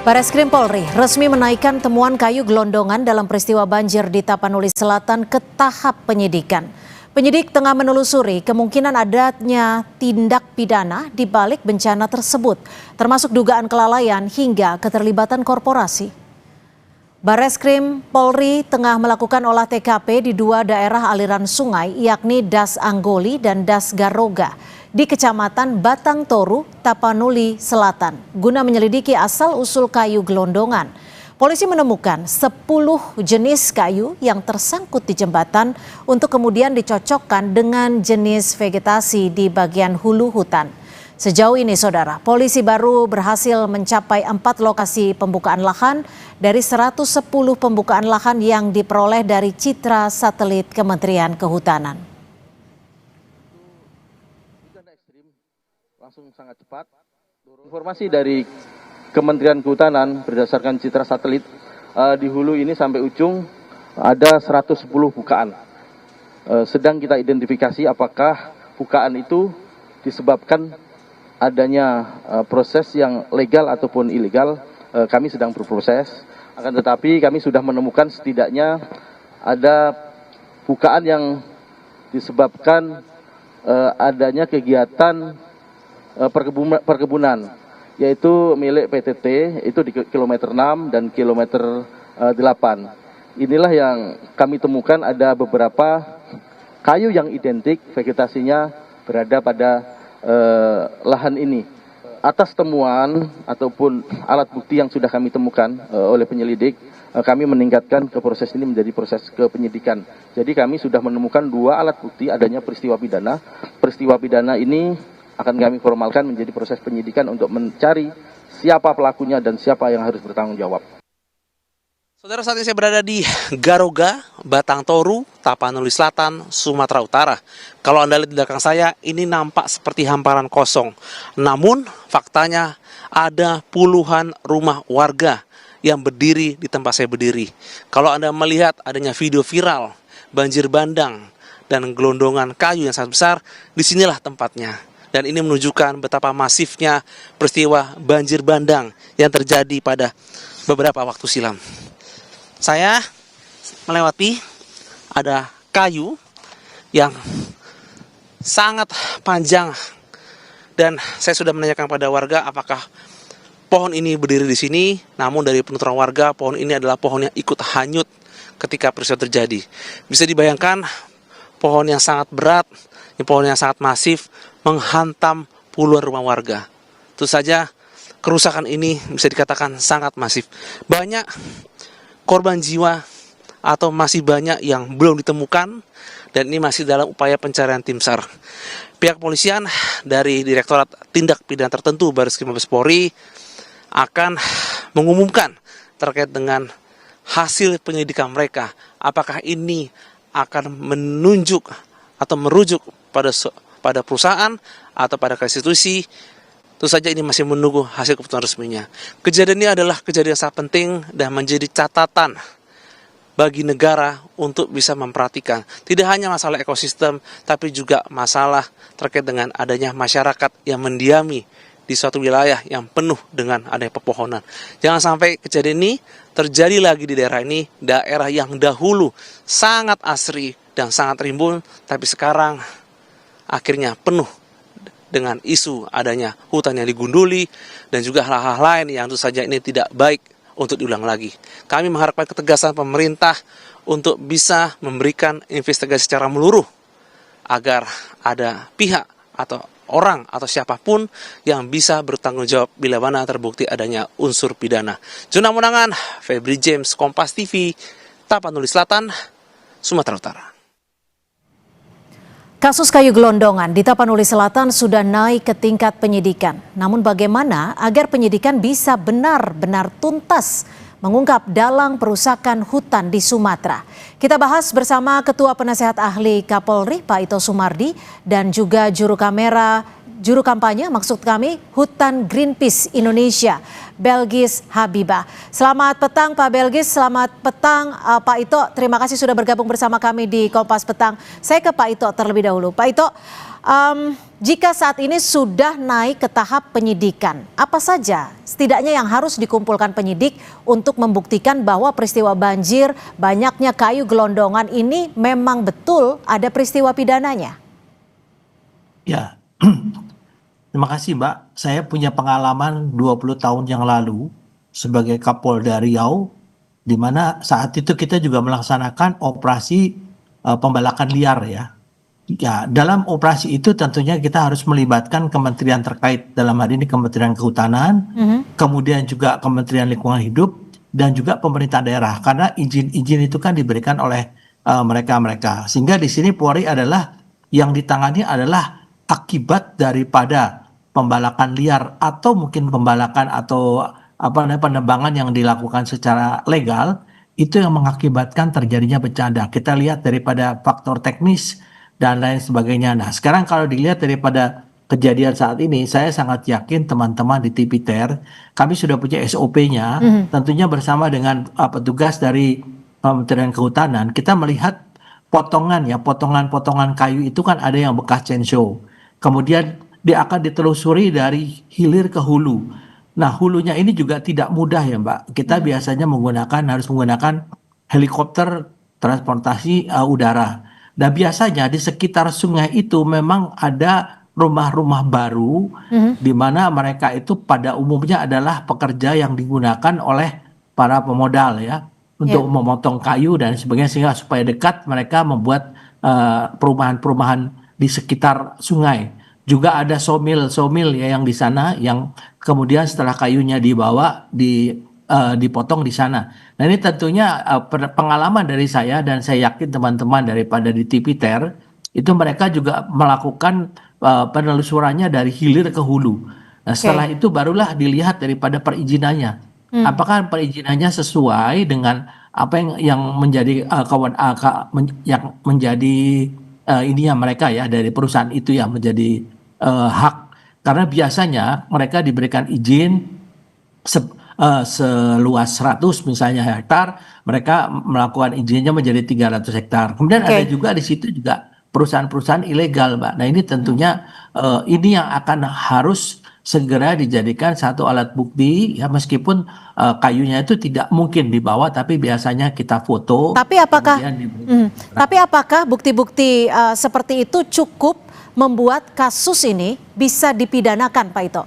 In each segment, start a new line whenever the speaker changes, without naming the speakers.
Bareskrim Polri resmi menaikkan temuan kayu gelondongan dalam peristiwa banjir di Tapanuli Selatan ke tahap penyidikan. Penyidik tengah menelusuri kemungkinan adanya tindak pidana di balik bencana tersebut, termasuk dugaan kelalaian hingga keterlibatan korporasi. Bareskrim Polri tengah melakukan olah TKP di dua daerah aliran sungai, yakni Das Anggoli dan Das Garoga di Kecamatan Batang Toru, Tapanuli Selatan, guna menyelidiki asal-usul kayu gelondongan. Polisi menemukan 10 jenis kayu yang tersangkut di jembatan untuk kemudian dicocokkan dengan jenis vegetasi di bagian hulu hutan. Sejauh ini, saudara, polisi baru berhasil mencapai 4 lokasi pembukaan lahan dari 110 pembukaan lahan yang diperoleh dari citra satelit Kementerian Kehutanan.
Langsung sangat cepat. Informasi dari Kementerian Kehutanan berdasarkan citra satelit, di hulu ini sampai ujung ada 110 bukaan. Sedang kita identifikasi apakah bukaan itu disebabkan adanya proses yang legal ataupun ilegal. Kami sedang berproses. Akan tetapi kami sudah menemukan setidaknya ada bukaan yang disebabkan adanya kegiatan perkebunan, yaitu milik PTT, itu di kilometer 6 dan kilometer 8. Inilah yang kami temukan, ada beberapa kayu yang identik, vegetasinya berada pada lahan ini. Atas temuan ataupun alat bukti yang sudah kami temukan oleh penyelidik, kami meningkatkan ke proses ini menjadi proses ke penyidikan. Jadi kami sudah menemukan 2 alat bukti adanya peristiwa pidana. Peristiwa pidana ini akan kami formalkan menjadi proses penyidikan untuk mencari siapa pelakunya dan siapa yang harus bertanggung jawab.
Saudara, saat ini saya berada di Garoga, Batang Toru, Tapanuli Selatan, Sumatera Utara. Kalau Anda lihat di belakang saya, ini nampak seperti hamparan kosong. Namun, faktanya ada puluhan rumah warga yang berdiri di tempat saya berdiri. Kalau Anda melihat adanya video viral, banjir bandang, dan gelondongan kayu yang sangat besar, disinilah tempatnya. Dan ini menunjukkan betapa masifnya peristiwa banjir bandang yang terjadi pada beberapa waktu silam. Saya melewati ada kayu yang sangat panjang dan saya sudah menanyakan pada warga apakah pohon ini berdiri di sini. Namun dari penuturan warga, pohon ini adalah pohon yang ikut hanyut ketika peristiwa terjadi. Bisa dibayangkan pohon yang sangat berat, pohon yang sangat masif menghantam puluhan rumah warga. Tentu saja kerusakan ini bisa dikatakan sangat masif. Banyak korban jiwa atau masih banyak yang belum ditemukan dan ini masih dalam upaya pencarian tim SAR. Pihak kepolisian dari Direktorat Tindak Pidana Tertentu Bareskrim Mabes Polri akan mengumumkan terkait dengan hasil penyelidikan mereka. Apakah ini akan menunjuk atau merujuk pada perusahaan atau pada institusi. Tentu saja ini masih menunggu hasil keputusan resminya. Kejadian ini adalah kejadian sangat penting dan menjadi catatan bagi negara untuk bisa memperhatikan tidak hanya masalah ekosistem, tapi juga masalah terkait dengan adanya masyarakat yang mendiami di suatu wilayah yang penuh dengan adanya pepohonan. Jangan sampai kejadian ini terjadi lagi di daerah ini, daerah yang dahulu sangat asri dan sangat rimbun, tapi sekarang akhirnya penuh dengan isu adanya hutan yang digunduli dan juga hal-hal lain yang tentu saja ini tidak baik untuk diulang lagi. Kami mengharapkan ketegasan pemerintah untuk bisa memberikan investigasi secara menyeluruh agar ada pihak atau orang atau siapapun yang bisa bertanggung jawab bila mana terbukti adanya unsur pidana. Juna Munangan, Febri James, Kompas TV, Tapanuli Selatan, Sumatera Utara.
Kasus kayu gelondongan di Tapanuli Selatan sudah naik ke tingkat penyidikan. Namun bagaimana agar penyidikan bisa benar-benar tuntas mengungkap dalang perusakan hutan di Sumatera? Kita bahas bersama Ketua Penasehat Ahli Kapolri Pak Ito Sumardi dan juga juru kamera juru kampanye, maksud kami Hutan Greenpeace Indonesia, Belgis Habibah. Selamat petang Pak Belgis, selamat petang Pak Ito. Terima kasih sudah bergabung bersama kami di Kompas Petang. Saya ke Pak Ito terlebih dahulu. Pak Ito, jika saat ini sudah naik ke tahap penyidikan, apa saja setidaknya yang harus dikumpulkan penyidik untuk membuktikan bahwa peristiwa banjir, banyaknya kayu gelondongan ini memang betul ada peristiwa pidananya?
Ya, terima kasih Mbak. Saya punya pengalaman 20 tahun yang lalu sebagai Kapolda Riau, di mana saat itu kita juga melaksanakan operasi pembalakan liar ya. Ya, dalam operasi itu tentunya kita harus melibatkan kementerian terkait, dalam hal ini Kementerian Kehutanan, kemudian juga Kementerian Lingkungan Hidup, dan juga pemerintah daerah. Karena izin-izin itu kan diberikan oleh mereka-mereka. Sehingga di sini Polri adalah yang ditangani adalah akibat daripada pembalakan liar atau mungkin pembalakan atau penebangan yang dilakukan secara legal, itu yang mengakibatkan terjadinya bencana. Kita lihat daripada faktor teknis dan lain sebagainya. Nah, sekarang kalau dilihat daripada kejadian saat ini, saya sangat yakin teman-teman di TPTER, kami sudah punya SOP-nya, tentunya bersama dengan petugas dari Kementerian Kehutanan, kita melihat potongan-potongan kayu itu kan ada yang bekas chainsaw. Kemudian dia akan ditelusuri dari hilir ke hulu. Nah, hulunya ini juga tidak mudah ya Mbak. Kita biasanya harus menggunakan helikopter transportasi udara. Nah, biasanya di sekitar sungai itu memang ada rumah-rumah baru di mana mereka itu pada umumnya adalah pekerja yang digunakan oleh para pemodal ya untuk memotong kayu dan sebagainya, sehingga supaya dekat mereka membuat perumahan-perumahan di sekitar sungai. Juga ada sawmill ya yang di sana, yang kemudian setelah kayunya dibawa dipotong di sana. Nah, ini tentunya pengalaman dari saya, dan saya yakin teman-teman daripada di TPTER itu mereka juga melakukan penelusurannya dari hilir ke hulu. Nah, setelah itu barulah dilihat daripada perizinannya. Apakah perizinannya sesuai dengan apa yang menjadi yang menjadi ininya mereka ya, dari perusahaan itu yang menjadi hak. Karena biasanya mereka diberikan izin seluas 100 misalnya hektar, mereka melakukan izinnya menjadi 300 hektar. Kemudian ada juga di situ juga perusahaan-perusahaan ilegal, Mbak. Nah, ini tentunya ini yang akan harus segera dijadikan satu alat bukti ya, meskipun kayunya itu tidak mungkin dibawa, tapi biasanya kita foto.
Tapi apakah bukti-bukti seperti itu cukup membuat kasus ini bisa dipidanakan, Pak Ito?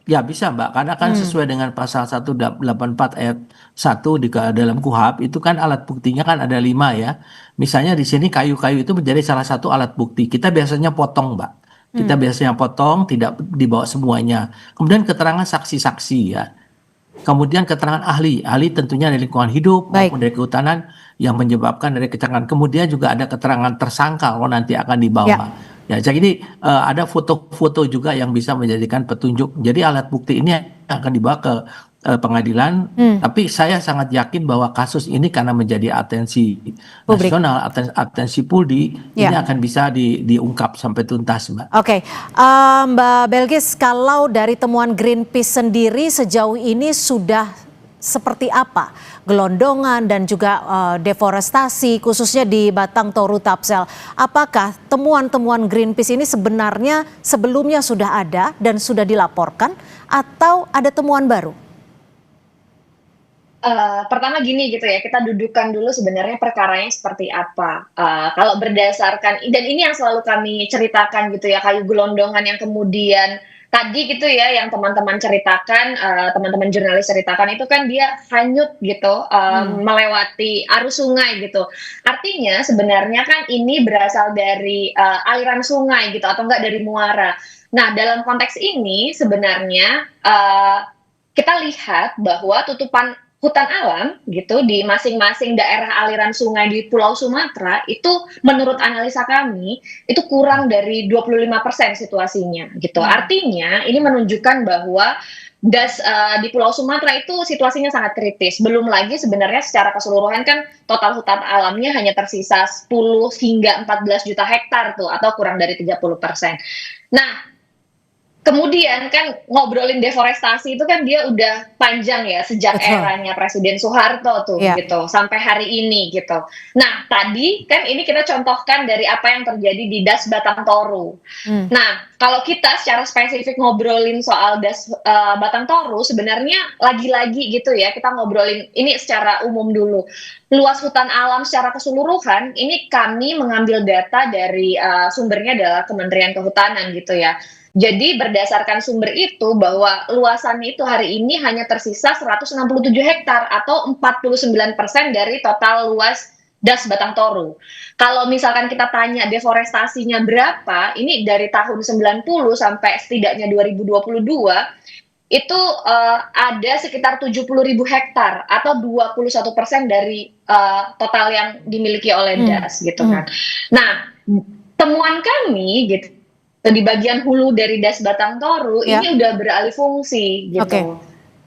Ya bisa Mbak, karena kan sesuai dengan pasal 184 ayat 1 di dalam KUHP itu kan alat buktinya kan ada 5 ya. Misalnya di sini kayu-kayu itu menjadi salah satu alat bukti. Kita biasanya potong Mbak. Kita biasanya potong, tidak dibawa semuanya. Kemudian keterangan saksi-saksi ya. Kemudian keterangan ahli tentunya dari lingkungan hidup maupun dari kehutanan yang menyebabkan dari kecelakaan. Kemudian juga ada keterangan tersangka kalau nanti akan dibawa. Ya, jadi ada foto-foto juga yang bisa menjadikan petunjuk. Jadi alat bukti ini akan dibawa ke pengadilan. Tapi saya sangat yakin bahwa kasus ini karena menjadi atensi nasional, atensi Polri, ini akan bisa diungkap sampai tuntas, Mbak.
Oke, Mbak Belgis, kalau dari temuan Greenpeace sendiri sejauh ini sudah seperti apa gelondongan dan juga deforestasi khususnya di Batang Toru Tapsel? Apakah temuan-temuan Greenpeace ini sebenarnya sebelumnya sudah ada dan sudah dilaporkan atau ada temuan baru?
Pertama gini gitu ya, kita dudukan dulu sebenarnya perkaranya seperti apa. Kalau berdasarkan, dan ini yang selalu kami ceritakan gitu ya, kayu gelondongan yang kemudian tadi gitu ya, yang teman-teman ceritakan, teman-teman jurnalis ceritakan itu kan dia hanyut gitu, melewati arus sungai gitu. Artinya sebenarnya kan ini berasal dari aliran sungai gitu, atau enggak dari muara. Nah, dalam konteks ini sebenarnya kita lihat bahwa tutupan hutan alam gitu di masing-masing daerah aliran sungai di Pulau Sumatera itu menurut analisa kami itu kurang dari 25% situasinya gitu. Artinya ini menunjukkan bahwa di Pulau Sumatera itu situasinya sangat kritis. Belum lagi sebenarnya secara keseluruhan kan total hutan alamnya hanya tersisa 10 hingga 14 juta hektar tuh, atau kurang dari 30%. Nah, Kemudian kan ngobrolin deforestasi itu kan dia udah panjang ya, sejak
Betul.
eranya Presiden Soeharto tuh
Iya.
gitu, sampai hari ini gitu. Nah, tadi kan ini kita contohkan dari apa yang terjadi di Das Batang Toru.
Hmm.
Nah, kalau kita secara spesifik ngobrolin soal Das Batang Toru, sebenarnya lagi-lagi gitu ya, kita ngobrolin ini secara umum dulu. Luas hutan alam secara keseluruhan, ini kami mengambil data dari sumbernya adalah Kementerian Kehutanan gitu ya. Jadi berdasarkan sumber itu bahwa luasannya itu hari ini hanya tersisa 167 hektar atau 49% dari total luas Das Batang Toru. Kalau misalkan kita tanya deforestasinya berapa, ini dari tahun 90 sampai setidaknya 2022 itu ada sekitar 70.000 hektar atau 21% dari total yang dimiliki oleh Das gitu kan. Nah, temuan kami gitu di bagian hulu dari Das Batang Toru
Ya.
ini udah beralih fungsi gitu.
Oke.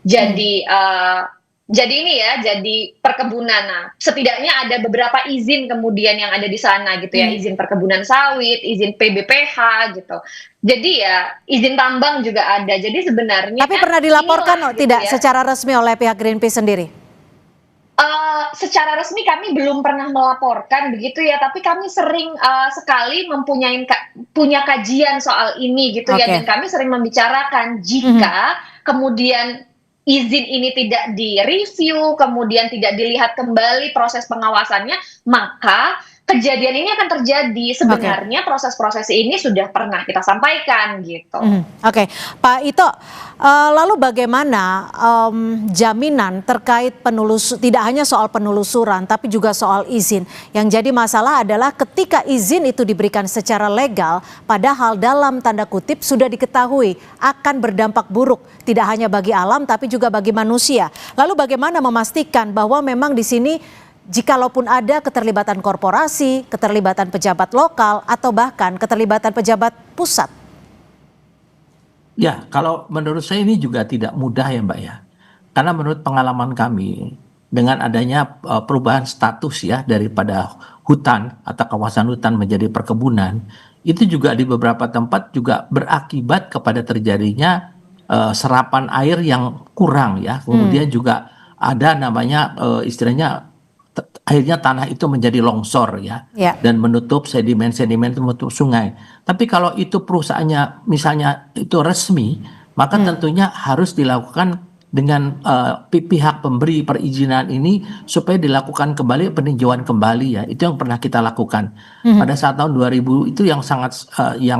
Jadi ini ya, jadi perkebunan. Nah, setidaknya ada beberapa izin kemudian yang ada di sana gitu ya, izin perkebunan sawit, izin PBPH gitu. Jadi ya izin tambang juga ada. Jadi sebenarnya
Tapi pernah dilaporkan
inilah
tidak
gitu ya.
secara resmi oleh pihak Greenpeace sendiri?
Secara resmi kami belum pernah melaporkan begitu ya, tapi kami sering sekali punya kajian soal ini gitu ya,
Oke.
dan kami sering membicarakan jika kemudian izin ini tidak direview, kemudian tidak dilihat kembali proses pengawasannya, maka kejadian ini akan terjadi. Sebenarnya proses-proses ini sudah pernah kita sampaikan gitu.
Oke, Pak Ito, lalu bagaimana jaminan terkait tidak hanya soal penelusuran, tapi juga soal izin. Yang jadi masalah adalah ketika izin itu diberikan secara legal, padahal dalam tanda kutip sudah diketahui akan berdampak buruk, tidak hanya bagi alam, tapi juga bagi manusia. Lalu bagaimana memastikan bahwa memang di sini jikalaupun ada keterlibatan korporasi, keterlibatan pejabat lokal, atau bahkan keterlibatan pejabat pusat?
Ya, kalau menurut saya ini juga tidak mudah ya Mbak ya. Karena menurut pengalaman kami, dengan adanya perubahan status ya daripada hutan atau kawasan hutan menjadi perkebunan, itu juga di beberapa tempat juga berakibat kepada terjadinya serapan air yang kurang ya. Kemudian juga ada namanya istilahnya akhirnya tanah itu menjadi longsor ya, dan menutup sedimen-sedimen itu menutup sungai. Tapi kalau itu perusahaannya misalnya itu resmi, maka tentunya harus dilakukan dengan pihak pemberi perizinan ini supaya dilakukan kembali peninjauan kembali ya. Itu yang pernah kita lakukan. Pada saat tahun 2000 itu yang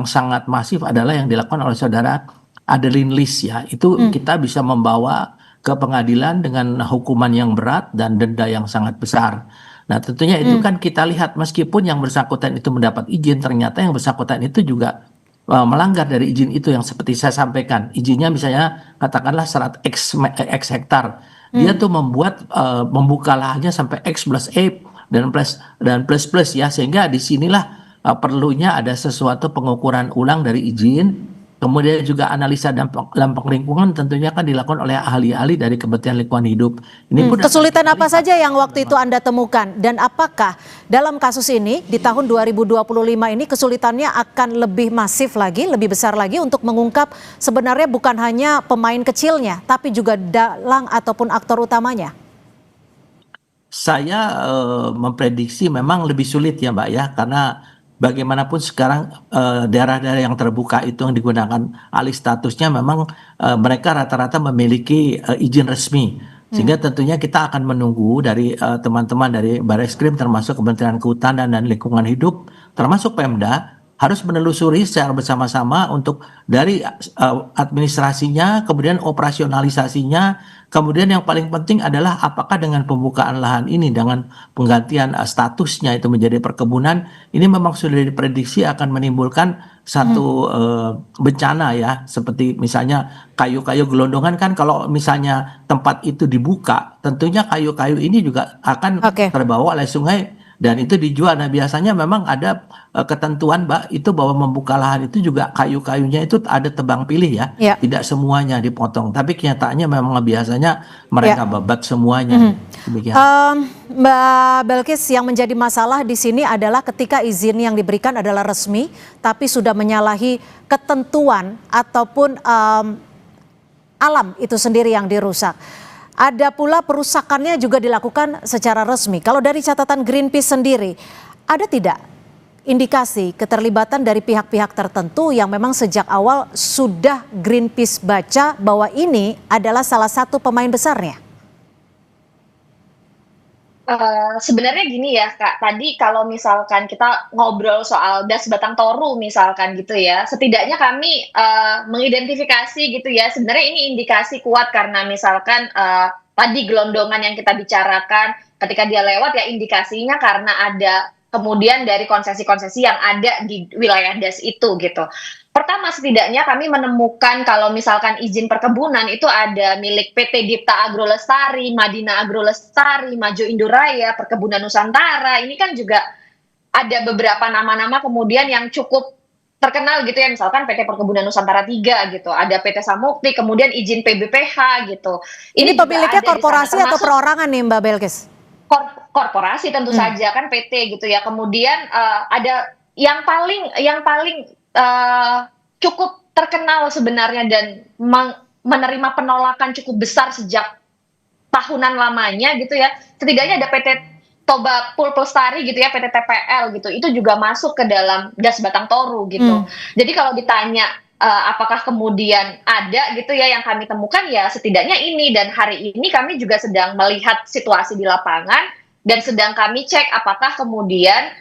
sangat masif adalah yang dilakukan oleh saudara Adeline Lis ya. Itu kita bisa membawa ke pengadilan dengan hukuman yang berat dan denda yang sangat besar. Nah tentunya itu kan kita lihat meskipun yang bersangkutan itu mendapat izin, ternyata yang bersangkutan itu juga melanggar dari izin itu yang seperti saya sampaikan. Izinnya misalnya katakanlah 100 X hektar. Dia tuh membuka lahannya sampai X plus A dan plus ya, sehingga disinilah perlunya ada sesuatu pengukuran ulang dari izin. Kemudian juga analisa dampak lingkungan tentunya akan dilakukan oleh ahli-ahli dari Kementerian Lingkungan Hidup. Ini pun
kesulitan apa saja yang waktu itu Anda temukan? Dan apakah dalam kasus ini di tahun 2025 ini kesulitannya akan lebih masif lagi, lebih besar lagi untuk mengungkap sebenarnya bukan hanya pemain kecilnya, tapi juga dalang ataupun aktor utamanya?
Saya memprediksi memang lebih sulit ya Mbak ya, karena bagaimanapun sekarang daerah-daerah yang terbuka itu yang digunakan alih statusnya memang mereka rata-rata memiliki izin resmi. Sehingga tentunya kita akan menunggu dari teman-teman dari Barreskrim termasuk Kementerian Kehutanan dan Lingkungan Hidup termasuk Pemda harus menelusuri secara bersama-sama untuk dari administrasinya, kemudian operasionalisasinya, kemudian yang paling penting adalah apakah dengan pembukaan lahan ini dengan penggantian statusnya itu menjadi perkebunan, ini memang sudah diprediksi akan menimbulkan satu bencana ya, seperti misalnya kayu-kayu gelondongan kan kalau misalnya tempat itu dibuka, tentunya kayu-kayu ini juga akan terbawa oleh sungai dan itu dijual. Nah biasanya memang ada ketentuan Mbak itu bahwa membuka lahan itu juga kayu-kayunya itu ada tebang pilih ya,
Ya.
tidak semuanya dipotong, tapi kenyataannya memang biasanya mereka
Ya.
babat semuanya. Demikian.
Mbak Belkis, yang menjadi masalah di sini adalah ketika izin yang diberikan adalah resmi, tapi sudah menyalahi ketentuan ataupun alam itu sendiri yang dirusak. Ada pula perusakannya juga dilakukan secara resmi. Kalau dari catatan Greenpeace sendiri, ada tidak indikasi keterlibatan dari pihak-pihak tertentu yang memang sejak awal sudah Greenpeace baca bahwa ini adalah salah satu pemain besarnya?
Sebenarnya gini ya Kak, tadi kalau misalkan kita ngobrol soal Das Batang Toru misalkan gitu ya, setidaknya kami mengidentifikasi gitu ya, sebenarnya ini indikasi kuat karena misalkan tadi gelondongan yang kita bicarakan, ketika dia lewat ya indikasinya karena ada kemudian dari konsesi-konsesi yang ada di wilayah Das itu gitu. Pertama, setidaknya kami menemukan kalau misalkan izin perkebunan itu ada milik PT Dipta Agro Lestari, Madina Agro Lestari, Maju Indoraya, Perkebunan Nusantara. Ini kan juga ada beberapa nama-nama kemudian yang cukup terkenal gitu ya, misalkan PT Perkebunan Nusantara 3 gitu, ada PT Samukti, kemudian izin PBPH gitu.
Ini
juga
pemiliknya
ada di sana,
korporasi atau
termasuk
perorangan nih Mbak Belkis?
korporasi tentu saja kan PT gitu ya. Kemudian ada yang paling cukup terkenal sebenarnya dan menerima penolakan cukup besar sejak tahunan lamanya gitu ya. Setidaknya ada PT Toba Pulpestari gitu ya, PT TPL gitu. Itu juga masuk ke dalam Das Batang Toru gitu. Jadi kalau ditanya apakah kemudian ada gitu ya yang kami temukan, ya setidaknya ini, dan hari ini kami juga sedang melihat situasi di lapangan dan sedang kami cek apakah kemudian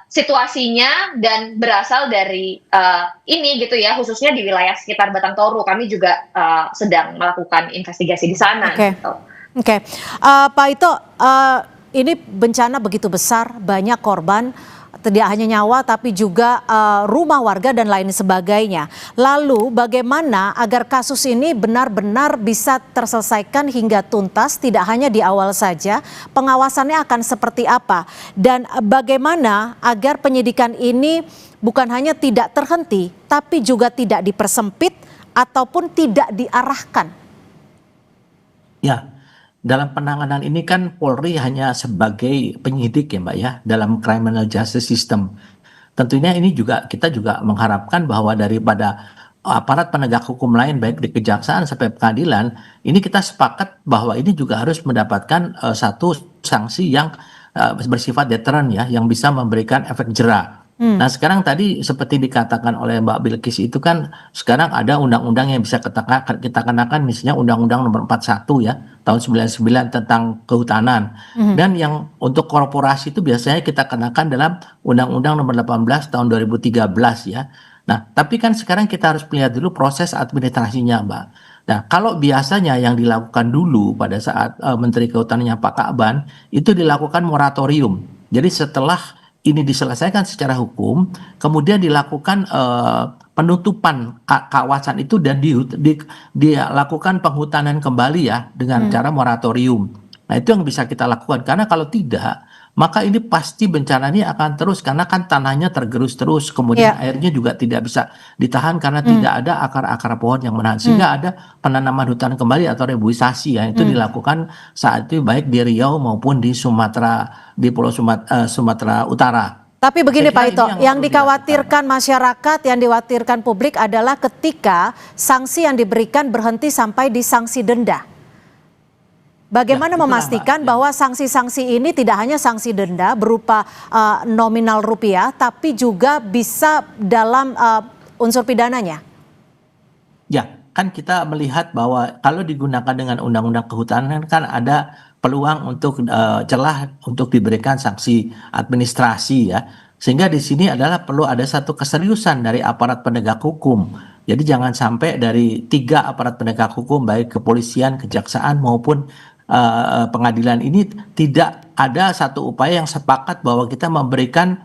situasinya dan berasal dari ini gitu ya, khususnya di wilayah sekitar Batang Toru. Kami juga sedang melakukan investigasi di sana. Gitu.
Oke. Pak Ito, ini bencana begitu besar, banyak korban, tidak hanya nyawa tapi juga rumah warga dan lain sebagainya. Lalu bagaimana agar kasus ini benar-benar bisa terselesaikan hingga tuntas, tidak hanya di awal saja, pengawasannya akan seperti apa? Dan bagaimana agar penyidikan ini bukan hanya tidak terhenti, tapi juga tidak dipersempit ataupun tidak diarahkan?
Ya, dalam penanganan ini kan Polri hanya sebagai penyidik ya Mbak ya, dalam criminal justice system. Tentunya ini juga kita juga mengharapkan bahwa daripada aparat penegak hukum lain baik di kejaksaan sampai pengadilan, ini kita sepakat bahwa ini juga harus mendapatkan satu sanksi yang bersifat deteran ya, yang bisa memberikan efek jera. Nah sekarang tadi seperti dikatakan oleh Mbak Bilkis itu kan sekarang ada undang-undang yang bisa kita kenakan, misalnya Undang-Undang Nomor 41 ya tahun 99 tentang kehutanan. Dan yang untuk korporasi itu biasanya kita kenakan dalam Undang-Undang Nomor 18 tahun 2013 ya. Nah tapi kan sekarang kita harus melihat dulu proses administrasinya Mbak. Nah kalau biasanya yang dilakukan dulu pada saat Menteri Kehutanannya Pak Ka'ban itu dilakukan moratorium. Jadi setelah ini diselesaikan secara hukum, kemudian dilakukan penutupan kawasan itu dan dilakukan penghutanan kembali ya dengan cara moratorium. Nah itu yang bisa kita lakukan, karena kalau tidak maka ini pasti bencana ini akan terus, karena kan tanahnya tergerus terus, kemudian airnya juga tidak bisa ditahan karena tidak ada akar-akar pohon yang menahan, sehingga ada penanaman hutan kembali atau reboisasi yang itu dilakukan saat itu baik di Riau maupun di Sumatera, di Pulau Sumatera Utara.
Tapi begini Pak Ito, yang
perlu
dikhawatirkan masyarakat, yang dikhawatirkan publik adalah ketika sanksi yang diberikan berhenti sampai di sanksi denda. Bagaimana memastikan bahwa sanksi-sanksi ini tidak hanya sanksi denda berupa nominal rupiah, tapi juga bisa dalam unsur pidananya?
Ya, kan kita melihat bahwa kalau digunakan dengan Undang-Undang Kehutanan kan ada peluang untuk celah untuk diberikan sanksi administrasi ya. Sehingga di sini adalah perlu ada satu keseriusan dari aparat penegak hukum. Jadi jangan sampai dari 3 aparat penegak hukum baik kepolisian, kejaksaan maupun pengadilan ini tidak ada satu upaya yang sepakat bahwa kita memberikan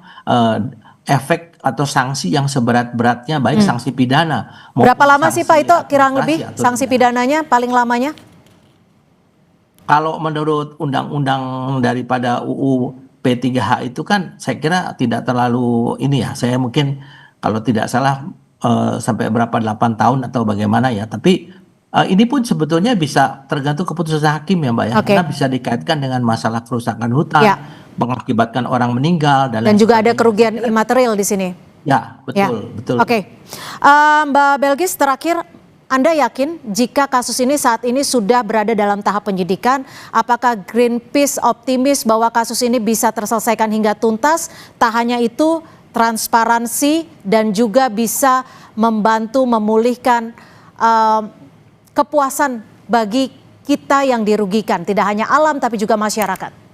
efek atau sanksi yang seberat-beratnya baik sanksi pidana.
Berapa lama sih Pak Ito kurang lebih sanksi pidananya paling lamanya?
Kalau menurut undang-undang daripada UU P3H itu kan saya kira tidak terlalu ini ya. Saya mungkin kalau tidak salah sampai berapa 8 tahun atau bagaimana ya. Tapi ini pun sebetulnya bisa tergantung keputusan hakim ya Mbak ya.
Oke.
Karena bisa dikaitkan dengan masalah kerusakan hutan,
Ya.
mengakibatkan orang meninggal dan
Dan
lain
juga ada
sebagainya.
kerugian imaterial di sini.
Ya,
Ya.
betul.
Oke. Mbak Belgis, terakhir, Anda yakin jika kasus ini saat ini sudah berada dalam tahap penyidikan, apakah Greenpeace optimis bahwa kasus ini bisa terselesaikan hingga tuntas? Tak hanya itu, transparansi dan juga bisa membantu memulihkan kepuasan bagi kita yang dirugikan, tidak hanya alam tapi juga masyarakat.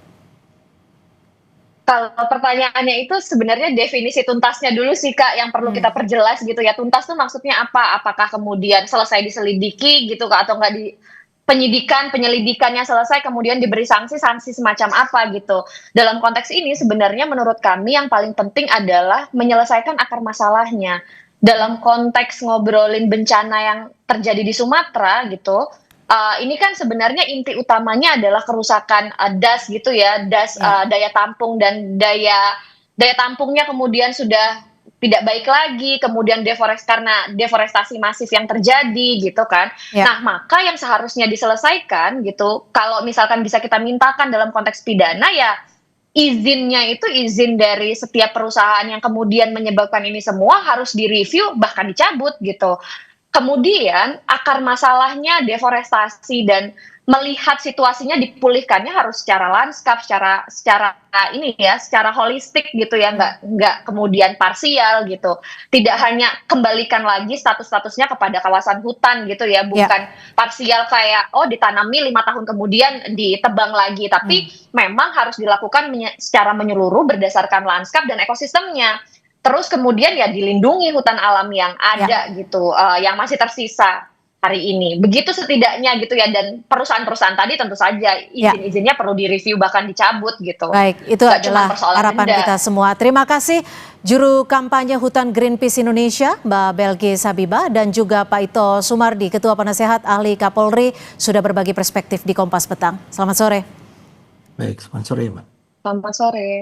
Kalau pertanyaannya itu sebenarnya definisi tuntasnya dulu sih Kak yang perlu kita perjelas gitu ya. Tuntas tuh maksudnya apa? Apakah kemudian selesai diselidiki gitu Kak atau enggak di penyelidikannya selesai kemudian diberi sanksi semacam apa gitu. Dalam konteks ini sebenarnya menurut kami yang paling penting adalah menyelesaikan akar masalahnya. Dalam konteks ngobrolin bencana yang terjadi di Sumatera gitu, ini kan sebenarnya inti utamanya adalah kerusakan das gitu ya, daya tampung dan daya tampungnya kemudian sudah tidak baik lagi, kemudian karena deforestasi masif yang terjadi gitu kan.
Ya.
Nah, maka yang seharusnya diselesaikan gitu, kalau misalkan bisa kita mintakan dalam konteks pidana ya izinnya itu izin dari setiap perusahaan yang kemudian menyebabkan ini semua harus direview bahkan dicabut gitu. Kemudian akar masalahnya deforestasi dan melihat situasinya dipulihkannya harus secara lanskap, secara holistik gitu ya, nggak kemudian parsial gitu. Tidak hanya kembalikan lagi statusnya kepada kawasan hutan gitu ya, bukan parsial kayak ditanami 5 tahun kemudian ditebang lagi, tapi memang harus dilakukan secara menyeluruh berdasarkan lanskap dan ekosistemnya. Terus kemudian ya dilindungi hutan alam yang ada gitu, yang masih tersisa hari ini. Begitu setidaknya gitu ya, dan perusahaan-perusahaan tadi tentu saja izin-izinnya perlu direview bahkan dicabut gitu.
Baik, itu
Nggak cuma
adalah
persoalan
harapan
denda.
kita semua. Terima kasih Juru Kampanye Hutan Greenpeace Indonesia, Mbak Belgis Habibah, dan juga Pak Ito Sumardi, Ketua Penasehat Ahli Kapolri, sudah berbagi perspektif di Kompas Petang. Selamat sore.
Baik, selamat sore Mbak.
Selamat sore.